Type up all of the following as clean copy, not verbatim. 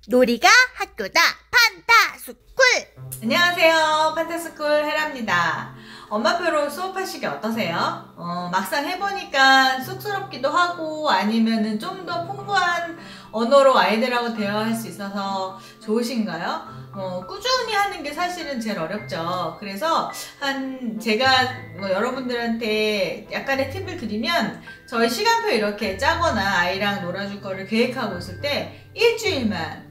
놀이가 학교다 판타스쿨. 안녕하세요, 판타스쿨 헤라입니다. 엄마표로 수업하시기 어떠세요? 막상 해보니까 쑥스럽기도 하고 아니면은 좀 더 풍부한 언어로 아이들하고 대화할 수 있어서 좋으신가요? 꾸준히 하는 게 사실은 제일 어렵죠. 그래서 제가 여러분들한테 약간의 팁을 드리면, 저희 시간표 이렇게 짜거나 아이랑 놀아줄 거를 계획하고 있을 때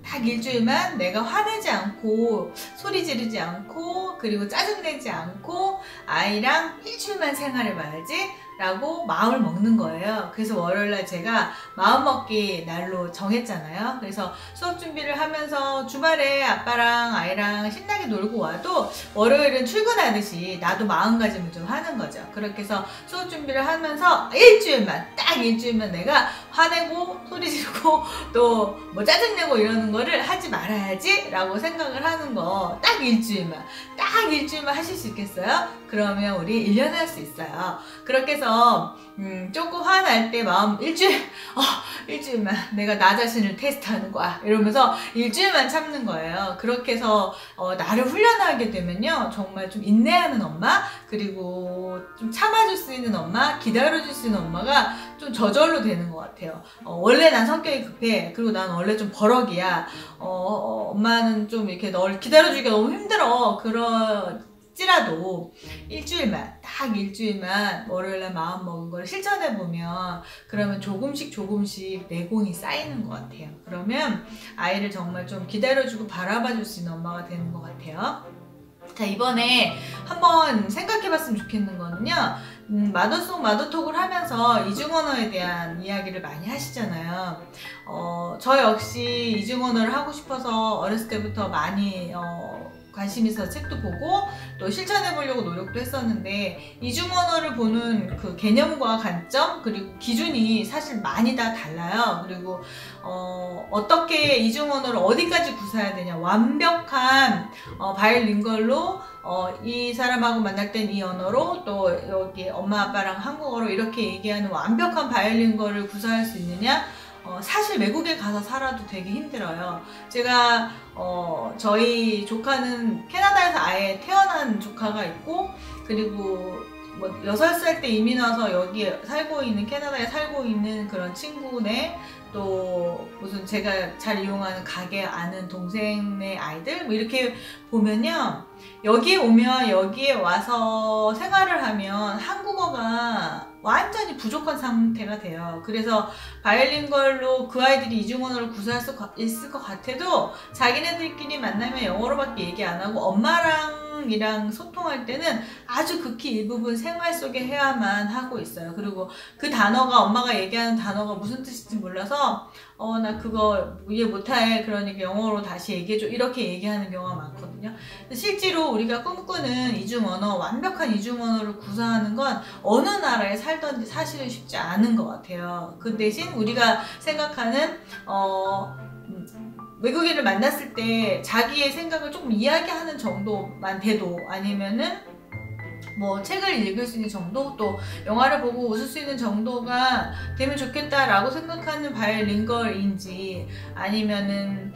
딱 일주일만 내가 화내지 않고 소리 지르지 않고 그리고 짜증내지 않고 아이랑 일주일만 생활해봐야지 라고 마음을 먹는 거예요. 그래서 월요일날 제가 마음먹기 날로 정했잖아요. 그래서 수업 준비를 하면서 주말에 아빠랑 아이랑 신나게 놀고 와도 월요일은 출근하듯이 나도 마음가짐을 좀 하는 거죠. 그렇게 해서 수업 준비를 하면서 딱 일주일만 내가 화내고 소리 지르고 또 뭐 짜증내고 이러는 거를 하지 말아야지 라고 생각을 하는 거 딱 일주일만 하실 수 있겠어요? 그러면 우리 1년 할 수 있어요. 그렇게 해서 조금 화날 때 마음 일주일만 내가 나 자신을 테스트하는 거야 이러면서 일주일만 참는 거예요. 그렇게 해서 나를 훈련하게 되면요, 정말 좀 인내하는 엄마, 그리고 좀 참아줄 수 있는 엄마, 기다려줄 수 있는 엄마가 좀 저절로 되는 것 같아요. 원래 난 성격이 급해, 그리고 난 원래 좀 버럭이야, 엄마는 좀 이렇게 널 기다려주기가 너무 힘들어, 찌라도 딱 일주일만 월요일날 마음먹은 걸 실천해보면, 그러면 조금씩 내공이 쌓이는 것 같아요. 그러면 아이를 정말 좀 기다려주고 바라봐줄 수 있는 엄마가 되는 것 같아요. 자, 이번에 한번 생각해봤으면 좋겠는 거는요, 마더송 마더톡을 하면서 이중언어에 대한 이야기를 많이 하시잖아요. 저 역시 이중언어를 하고 싶어서 어렸을 때부터 많이 관심 있어서 책도 보고 또 실천해 보려고 노력도 했었는데, 이중언어를 보는 그 개념과 관점 그리고 기준이 사실 많이 다 달라요. 그리고 어떻게 이중언어를 어디까지 구사해야 되냐, 완벽한 바이링걸로 이 사람하고 만날 땐 이 언어로, 또 여기 엄마 아빠랑 한국어로 이렇게 얘기하는 완벽한 바이링걸을 구사할 수 있느냐, 사실 외국에 가서 살아도 되게 힘들어요. 제가 저희 조카는 캐나다에서 아예 태어난 조카가 있고, 그리고 뭐 6살 때 이민 와서 여기 캐나다에 살고 있는 그런 친구네, 또 무슨 제가 잘 이용하는 가게 아는 동생네 아이들, 뭐 이렇게 보면요, 여기에 와서 생활을 하면 한국어가 완전히 부족한 상태가 돼요. 그래서 바이링걸로 그 아이들이 이중언어를 구사할 수 있을 것 같아도 자기네들끼리 만나면 영어로밖에 얘기 안 하고 엄마랑이랑 소통할 때는 아주 극히 일부분 생활 속에 해야만 하고 있어요. 그리고 그 단어가, 엄마가 얘기하는 단어가 무슨 뜻인지 몰라서 나 그거 이해 못해, 그러니까 영어로 다시 얘기해줘, 이렇게 얘기하는 경우가 많거든요. 실제로 우리가 꿈꾸는 이중언어, 완벽한 이중언어를 구사하는 건 어느 나라에 살던지 사실은 쉽지 않은 것 같아요. 그 대신 우리가 생각하는 외국인을 만났을 때 자기의 생각을 조금 이야기하는 정도만 돼도, 아니면은 뭐 책을 읽을 수 있는 정도, 또 영화를 보고 웃을 수 있는 정도가 되면 좋겠다라고 생각하는 바이링걸인지, 아니면은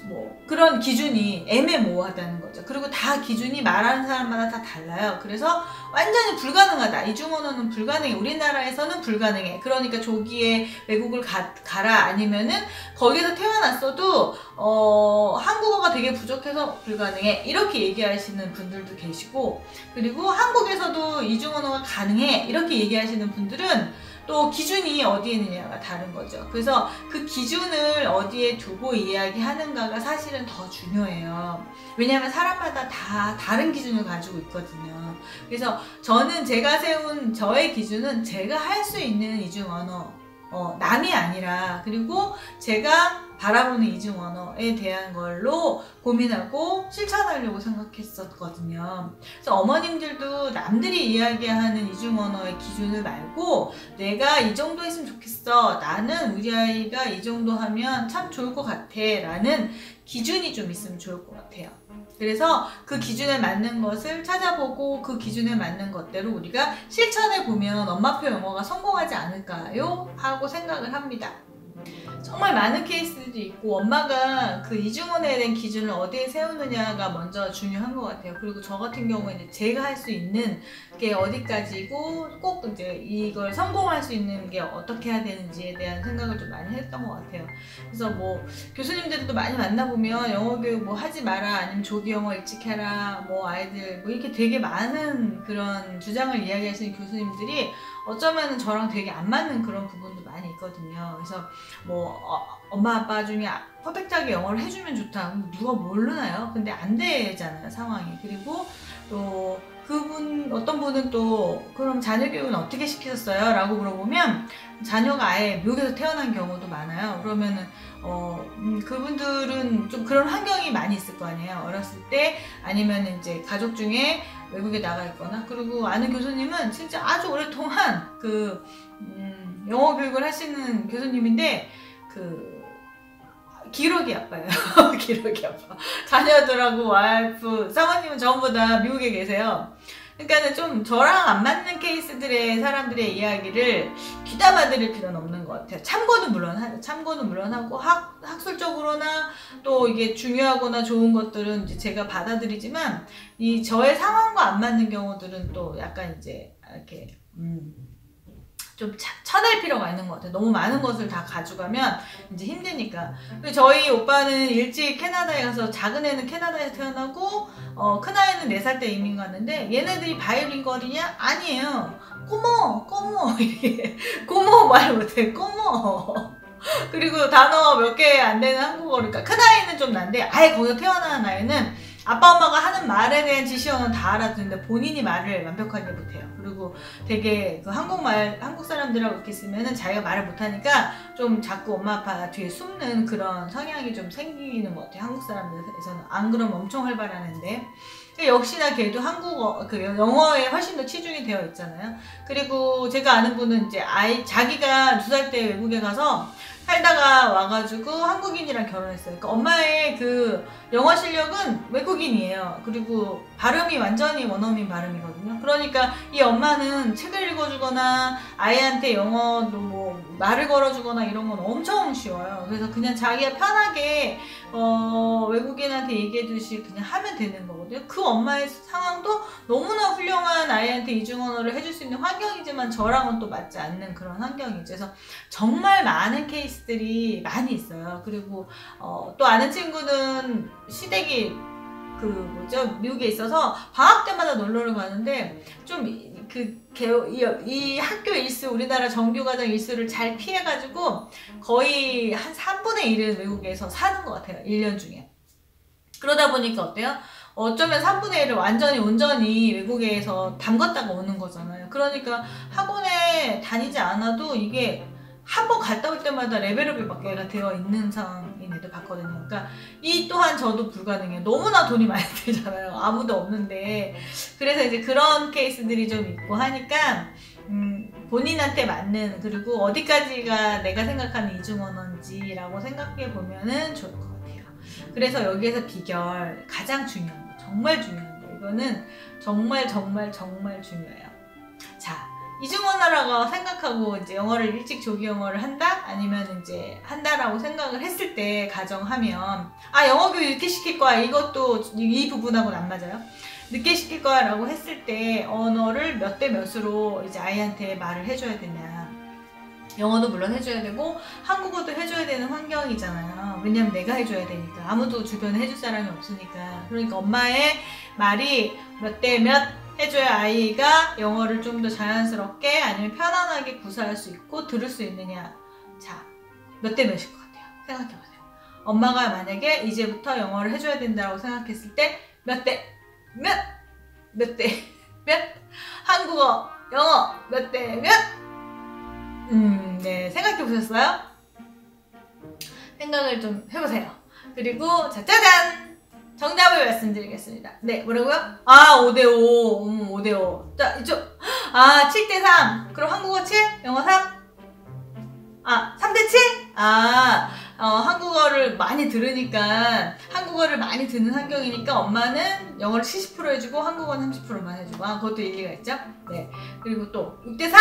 뭐 그런 기준이 애매모호하다는 거죠. 그리고 다 기준이 말하는 사람마다 다 달라요. 그래서 완전히 불가능하다, 이중언어는 불가능해, 우리나라에서는 불가능해, 그러니까 조기에 외국을 가라, 아니면은 거기서 태어났어도 한국어가 되게 부족해서 불가능해, 이렇게 얘기하시는 분들도 계시고, 그리고 한국에서도 이중언어가 가능해 이렇게 얘기하시는 분들은 또 기준이 어디에 있느냐가 다른 거죠. 그래서 그 기준을 어디에 두고 이야기하는가가 사실은 더 중요해요. 왜냐하면 사람마다 다 다른 기준을 가지고 있거든요. 그래서 저는 제가 세운 저의 기준은 제가 할 수 있는 이중언어, 남이 아니라, 그리고 제가 바라보는 이중언어에 대한 걸로 고민하고 실천하려고 생각했었거든요. 그래서 어머님들도 남들이 이야기하는 이중언어의 기준을 말고, 내가 이 정도 했으면 좋겠어, 나는 우리 아이가 이 정도 하면 참 좋을 것 같아 라는 기준이 좀 있으면 좋을 것 같아요. 그래서 그 기준에 맞는 것을 찾아보고 그 기준에 맞는 것대로 우리가 실천해보면 엄마표 영어가 성공하지 않을까요? 하고 생각을 합니다. 정말 많은 케이스들이 있고 엄마가 그 이중언어에 대한 기준을 어디에 세우느냐가 먼저 중요한 것 같아요. 그리고 저 같은 경우에는 제가 할 수 있는 게 어디까지고 꼭 이제 이걸 성공할 수 있는 게 어떻게 해야 되는지에 대한 생각을 좀 많이 했던 것 같아요. 그래서 뭐 교수님들도 많이 만나보면 영어 교육 뭐 하지 마라, 아니면 조기 영어 일찍 해라, 뭐 아이들 뭐 이렇게 되게 많은 그런 주장을 이야기하시는 교수님들이 어쩌면 저랑 되게 안 맞는 그런 부분도 많이 있거든요. 그래서 뭐 엄마 아빠 중에 퍼펙트하게 영어를 해주면 좋다, 누가 모르나요? 근데 안 되잖아요, 상황이. 그리고 또 그분, 어떤 분은 또 그럼 자녀 교육은 어떻게 시키셨어요? 라고 물어보면 자녀가 아예 미국에서 태어난 경우도 많아요. 그러면은 그분들은 좀 그런 환경이 많이 있을 거 아니에요. 어렸을 때, 아니면 이제 가족 중에 외국에 나가 있거나. 그리고 아는 교수님은 진짜 아주 오랫동안 영어 교육을 하시는 교수님인데 기록이 아파요. 기록이 아파. 자녀들하고 와이프, 사모님은 전부 다 미국에 계세요. 그러니까는 좀 저랑 안 맞는 케이스들의 사람들의 이야기를 귀담아 들을 필요는 없는 것 같아요. 참고는 물론 하죠. 참고는 물론 하고 학술적으로나 또 이게 중요하거나 좋은 것들은 이제 제가 받아들이지만 이 저의 상황과 안 맞는 경우들은 또 약간 이제 이렇게 좀 쳐낼 필요가 있는 것 같아요. 너무 많은 것을 다 가져가면 이제 힘드니까. 저희 오빠는 일찍 캐나다에 가서, 작은 애는 캐나다에서 태어나고 큰 아이는 4살 때 이민 갔는데, 얘네들이 바이링걸이냐? 아니에요. 꼬모 이렇게 꼬모 말 못해. 꼬모. 그리고 단어 몇 개 안 되는 한국어니까. 큰 아이는 좀 난데, 아예 거기서 태어난 아이는 아빠 엄마가 하는 말에 대한 지시어는 다 알아듣는데 본인이 말을 완벽하게 못해요. 그리고 되게 한국 사람들하고 이렇게 있으면은 자기가 말을 못하니까 좀 자꾸 엄마 아빠 뒤에 숨는 그런 성향이 좀 생기는 것 같아요. 한국 사람들에서는. 안 그러면 엄청 활발하는데. 역시나 걔도 영어에 훨씬 더 치중이 되어 있잖아요. 그리고 제가 아는 분은 이제 자기가 2살 때 외국에 가서 살다가 와가지고 한국인이랑 결혼했어요. 그러니까 엄마의 그 영어 실력은 외국인이에요. 그리고 발음이 완전히 원어민 발음이거든요. 그러니까 이 엄마는 책을 읽어주거나 아이한테 영어로 뭐 말을 걸어주거나 이런 건 엄청 쉬워요. 그래서 그냥 자기가 편하게 외국인한테 얘기해주시 그냥 하면 되는 거거든요. 그 엄마의 상황도 너무나 훌륭한 아이한테 이중언어를 해줄 수 있는 환경이지만 저랑은 또 맞지 않는 그런 환경이죠. 그래서 정말 많은 케이스들이 많이 있어요. 그리고 또 아는 친구는 시댁이 미국에 있어서 방학 때마다 놀러를 가는데 좀 이 학교 일수, 우리나라 정규과정 일수를 잘 피해가지고 거의 한 3분의 1은 외국에서 사는 것 같아요. 1년 중에. 그러다 보니까 어때요? 어쩌면 3분의 1을 완전히 온전히 외국에서 담갔다가 오는 거잖아요. 그러니까 학원에 다니지 않아도 이게 한 번 갔다 올 때마다 레벨업이 맞게 되어 있는 상황인 애도 봤거든요. 그러니까 이 또한 저도 불가능해요. 너무나 돈이 많이 들잖아요. 아무도 없는데. 그래서 이제 그런 케이스들이 좀 있고 하니까 본인한테 맞는, 그리고 어디까지가 내가 생각하는 이중언어인지라고 생각해 보면은 좋을 것 같아요. 그래서 여기에서 비결, 가장 중요한 거, 정말 중요한 거, 이거는 정말 중요해요. 자, 이중언어라고 생각하고 이제 영어를 일찍 조기 영어를 한다? 아니면 이제 한다라고 생각을 했을 때 가정하면, 영어 교육 늦게 시킬 거야. 이것도 이 부분하고는 안 맞아요. 늦게 시킬 거야 라고 했을 때 언어를 몇 대 몇으로 이제 아이한테 말을 해줘야 되냐. 영어도 물론 해줘야 되고 한국어도 해줘야 되는 환경이잖아요. 왜냐면 내가 해줘야 되니까. 아무도 주변에 해줄 사람이 없으니까. 그러니까 엄마의 말이 몇 대 몇 해줘야 아이가 영어를 좀 더 자연스럽게 아니면 편안하게 구사할 수 있고 들을 수 있느냐. 자, 몇 대 몇일 것 같아요? 생각해보세요. 엄마가 만약에 이제부터 영어를 해줘야 된다고 생각했을 때 몇 대 몇? 몇 대 몇? 한국어, 영어 몇 대 몇? 네, 생각해보셨어요? 생각을 좀 해보세요. 그리고 짜잔! 정답을 말씀드리겠습니다. 네, 뭐라고요? 5대5. 5대5. 자, 이쪽. 7대3. 그럼 한국어 7? 영어 3? 3대7? 한국어를 많이 들으니까, 한국어를 많이 듣는 환경이니까 엄마는 영어를 70% 해주고 한국어는 30%만 해주고. 그것도 일리가 있죠? 네. 그리고 또 6대4?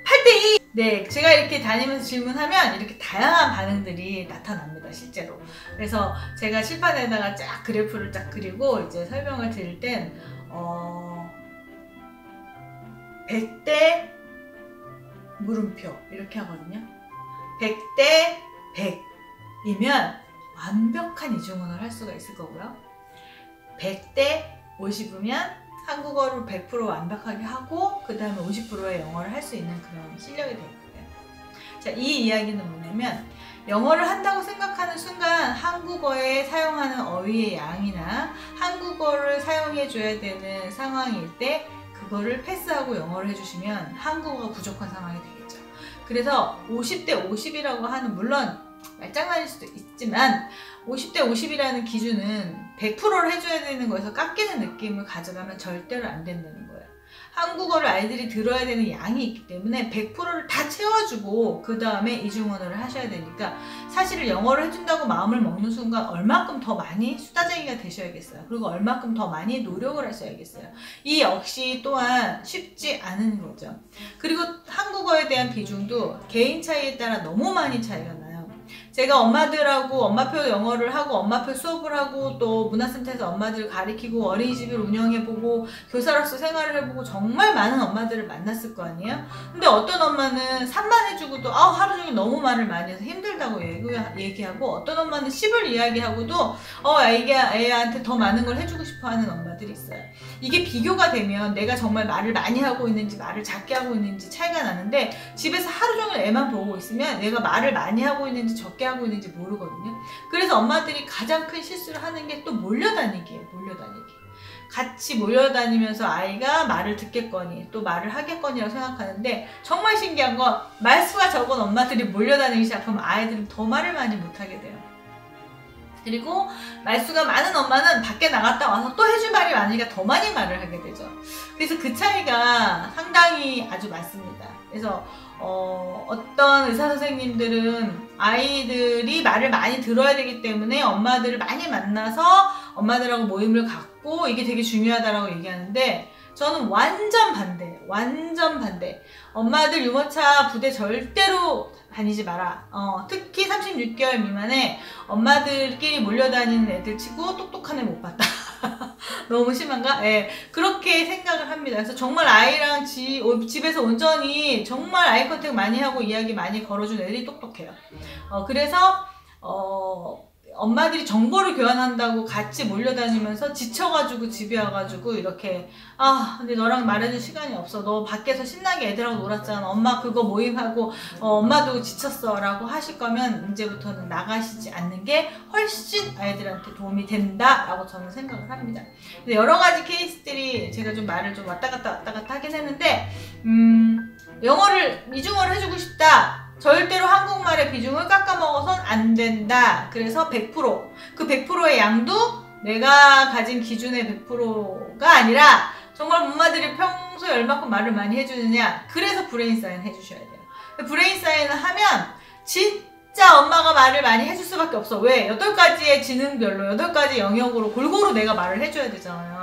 8대2! 네, 제가 이렇게 다니면서 질문하면 이렇게 다양한 반응들이 나타납니다, 실제로. 그래서 제가 칠판에다가 쫙 그래프를 쫙 그리고 이제 설명을 드릴 땐 100대 물음표 이렇게 하거든요. 100대 100이면 완벽한 이중언어를 할 수가 있을 거고요. 100대 50이면 한국어를 100% 완벽하게 하고 그 다음에 50%의 영어를 할 수 있는 그런 실력이 될 거예요. 자, 이 이야기는 뭐냐면 영어를 한다고 생각하는 순간 한국어에 사용하는 어휘의 양이나 한국어를 사용해 줘야 되는 상황일 때 그거를 패스하고 영어를 해주시면 한국어가 부족한 상황이 되겠죠. 그래서 50대 50이라고 하는, 물론 말장난일 수도 있지만 50대 50이라는 기준은 100%를 해줘야 되는 거에서 깎이는 느낌을 가져가면 절대로 안 된다는 거예요. 한국어를 아이들이 들어야 되는 양이 있기 때문에 100%를 다 채워주고 그 다음에 이중언어를 하셔야 되니까 사실은 영어를 해준다고 마음을 먹는 순간 얼마큼 더 많이 수다쟁이가 되셔야겠어요. 그리고 얼마큼 더 많이 노력을 하셔야겠어요. 이 역시 또한 쉽지 않은 거죠. 그리고 한국어에 대한 비중도 개인 차이에 따라 너무 많이 차이가 나요. 제가 엄마들하고 엄마표 영어를 하고 엄마표 수업을 하고 또 문화센터에서 엄마들 가리키고 어린이집을 운영해보고 교사로서 생활을 해보고 정말 많은 엄마들을 만났을 거 아니에요? 근데 어떤 엄마는 3만 해주고도 하루 종일 너무 말을 많이 해서 힘들다고 얘기하고, 어떤 엄마는 10을 이야기하고도 애한테 더 많은 걸 해주고 싶어 하는 엄마들이 있어요. 이게 비교가 되면 내가 정말 말을 많이 하고 있는지 말을 작게 하고 있는지 차이가 나는데, 집에서 하루 종일 애만 보고 있으면 내가 말을 많이 하고 있는지 적게 하고 있는지 모르거든요. 그래서 엄마들이 가장 큰 실수를 하는 게 또 몰려다니기예요. 몰려다니기. 같이 몰려다니면서 아이가 말을 듣겠거니 또 말을 하겠거니라고 생각하는데, 정말 신기한 건 말수가 적은 엄마들이 몰려다니기 시작하면 아이들은 더 말을 많이 못하게 돼요. 그리고 말수가 많은 엄마는 밖에 나갔다 와서 또 해줄 말이 많으니까 더 많이 말을 하게 되죠. 그래서 그 차이가 상당히 아주 많습니다. 그래서 어떤 의사 선생님들은 아이들이 말을 많이 들어야 되기 때문에 엄마들을 많이 만나서 엄마들하고 모임을 갖고 이게 되게 중요하다고 얘기하는데, 저는 완전 반대. 완전 반대. 엄마들 유모차 부대 절대로 다니지 마라. 특히 36개월 미만에 엄마들끼리 몰려다니는 애들 치고 똑똑한 애 못 봤다. 너무 심한가? 예, 그렇게 생각을 합니다. 그래서 정말 아이랑 집에서 온전히 정말 아이 컨택 많이 하고 이야기 많이 걸어준 애들이 똑똑해요. 그래서 엄마들이 정보를 교환한다고 같이 몰려다니면서 지쳐가지고 집에 와가지고 이렇게 근데 너랑 말해줄 시간이 없어. 너 밖에서 신나게 애들하고 놀았잖아. 엄마 그거 모임하고 엄마도 지쳤어 라고 하실 거면 이제부터는 나가시지 않는 게 훨씬 아이들한테 도움이 된다 라고 저는 생각을 합니다. 여러 가지 케이스들이 제가 좀 말을 좀 왔다 갔다 하긴 했는데, 영어를 이중어를 해주고 싶다. 절대로 한국말의 비중을 깎아먹어선 안 된다. 그래서 100%, 그 100%의 양도 내가 가진 기준의 100%가 아니라 정말 엄마들이 평소에 얼마큼 말을 많이 해주느냐. 그래서 브레인 사인 해주셔야 돼요. 브레인 사인을 하면 진짜 엄마가 말을 많이 해줄 수밖에 없어. 왜? 8가지의 지능별로 8가지 영역으로 골고루 내가 말을 해줘야 되잖아요.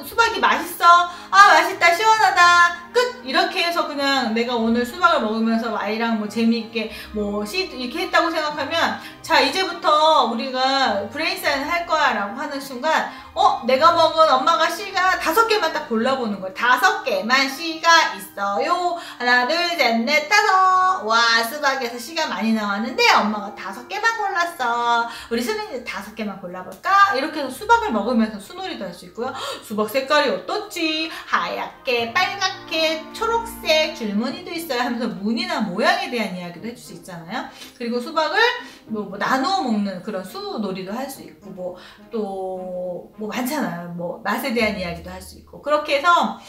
수박이 맛있어? 맛있다, 시원하다, 끝! 이렇게 해서 그냥 내가 오늘 수박을 먹으면서 아이랑 뭐 재미있게 이렇게 했다고 생각하면, 자, 이제부터 우리가 브레인 사인 할 거야 라고 하는 순간 내가 먹은 엄마가 씨가 5개만 딱 골라보는 거야. 5개만 씨가 있어요. 하나, 둘, 셋, 넷, 5. 와, 수박에서 씨가 많이 나왔는데 엄마가 5개만 골랐어. 우리 수민이 5개만 골라볼까? 이렇게 해서 수박을 먹으면서 수놀이도 할 수 있고요. 수박 색깔이 어떻지? 하얗게, 빨갛게, 초록색, 줄무늬도 있어요 하면서 무늬나 모양에 대한 이야기도 해줄 수 있잖아요. 그리고 수박을 나누어 먹는 그런 수놀이도 할 수 있고, 많잖아요. 맛에 대한 이야기도 할 수 있고. 그렇게 해서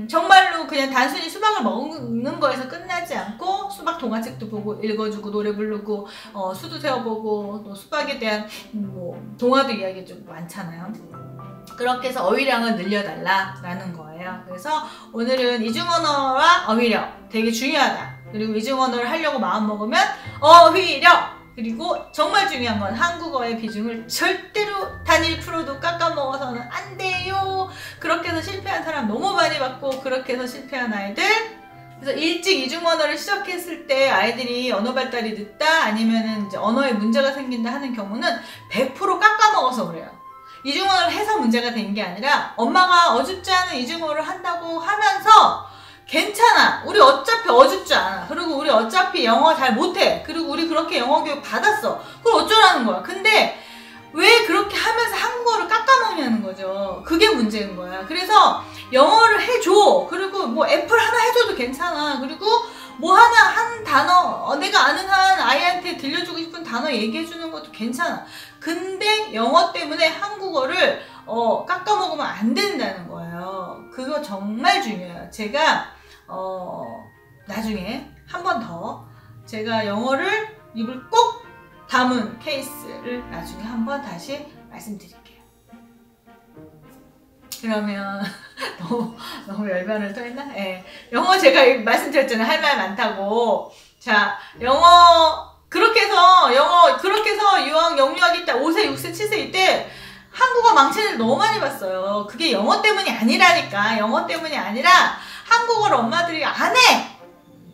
정말로 그냥 단순히 수박을 먹는 거에서 끝나지 않고 수박 동화책도 보고 읽어주고 노래 부르고 수도 세워보고, 또 수박에 대한 동화도 이야기 좀 많잖아요. 그렇게 해서 어휘량을 늘려달라라는 거예요. 그래서 오늘은 이중언어와 어휘력 되게 중요하다. 그리고 이중언어를 하려고 마음먹으면 어휘력! 그리고 정말 중요한 건 한국어의 비중을 절대로 단 1%도 깎아먹어서는 안 돼요. 그렇게 해서 실패한 사람 너무 많이 봤고, 그렇게 해서 실패한 아이들 그래서 일찍 이중 언어를 시작했을 때 아이들이 언어 발달이 늦다 아니면은 이제 언어에 문제가 생긴다 하는 경우는 100% 깎아먹어서 그래요. 이중언어를 해서 문제가 된 게 아니라 엄마가 어줍지 않은 이중어를 한다고 하면서 괜찮아. 우리 어차피 어줍지 않아. 그리고 우리 어차피 영어 잘 못해. 그리고 우리 그렇게 영어 교육 받았어. 그걸 어쩌라는 거야. 근데 왜 그렇게 하면서 한국어를 깎아먹냐는 거죠. 그게 문제인 거야. 그래서 영어를 해줘. 그리고 뭐 애플 하나 해줘도 괜찮아. 그리고 뭐 하나 한 단어 내가 아는 한 아이한테 들려주고 싶은 단어 얘기해주는 것도 괜찮아. 근데 영어 때문에 한국어를 깎아먹으면 안 된다는 거예요. 그거 정말 중요해요. 제가 나중에 한 번 더 제가 영어를 입을 꼭 담은 케이스를 나중에 한번 다시 말씀드릴게요. 그러면 너무 열변을 토했나? 예. 영어 제가 말씀드렸잖아요. 할 말 많다고. 자, 영어 그렇게 해서 유학 영유학일 때 5세, 6세, 7세일 때 한국어 망치는 일 너무 많이 봤어요. 그게 영어 때문이 아니라니까. 영어 때문이 아니라 한국어를 엄마들이 안 해.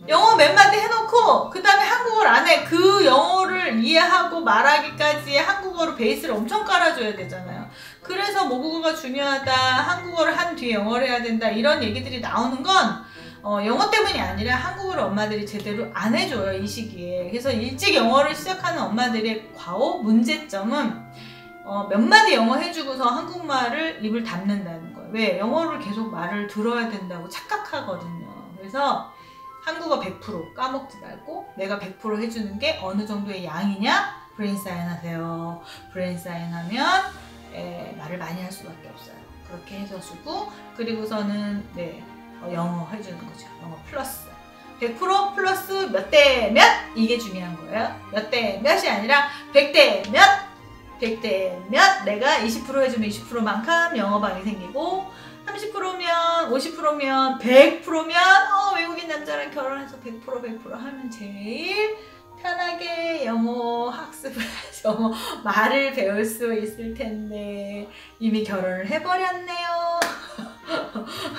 영어 몇 마디 해놓고 그 다음에 한국어를 안 해. 그 영어를 이해하고 말하기까지 한국어로 베이스를 엄청 깔아줘야 되잖아요. 그래서 모국어가 중요하다. 한국어를 한 뒤에 영어를 해야 된다. 이런 얘기들이 나오는 건 영어 때문이 아니라 한국어를 엄마들이 제대로 안 해줘요. 이 시기에. 그래서 일찍 영어를 시작하는 엄마들의 과오 문제점은 몇 마디 영어 해주고서 한국말을 입을 닫는다는 거예요. 왜? 영어를 계속 말을 들어야 된다고 착각하거든요. 그래서 한국어 100% 까먹지 말고 내가 100% 해주는 게 어느 정도의 양이냐? 브레인 사인 하세요. 브레인 사인 하면 말을 많이 할 수밖에 없어요. 그렇게 해서 주고 그리고서는 영어 해주는 거죠. 영어 플러스 100% 플러스 몇 대 몇? 이게 중요한 거예요. 몇 대 몇이 아니라 100대 몇? 100대 몇? 내가 20% 해주면 20%만큼 영어방이 생기고 30%면 50%면 100%면 외국인 남자랑 결혼해서 100% 하면 제일 편하게 영어 학습을 해서 말을 배울 수 있을 텐데 이미 결혼을 해버렸네요.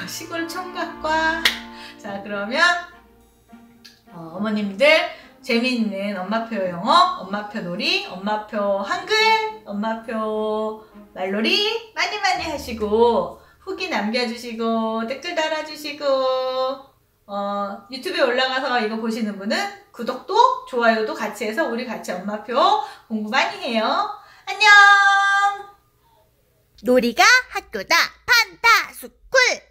시골 총각과. 자, 그러면 어머님들 재미있는 엄마표 영어, 엄마표 놀이, 엄마표 한글, 엄마표 말놀이 많이 하시고 후기 남겨주시고 댓글 달아주시고 유튜브에 올라가서 이거 보시는 분은 구독도 좋아요도 같이 해서 우리 같이 엄마표 공부 많이 해요. 안녕. 놀이가 학교다 판타스쿨.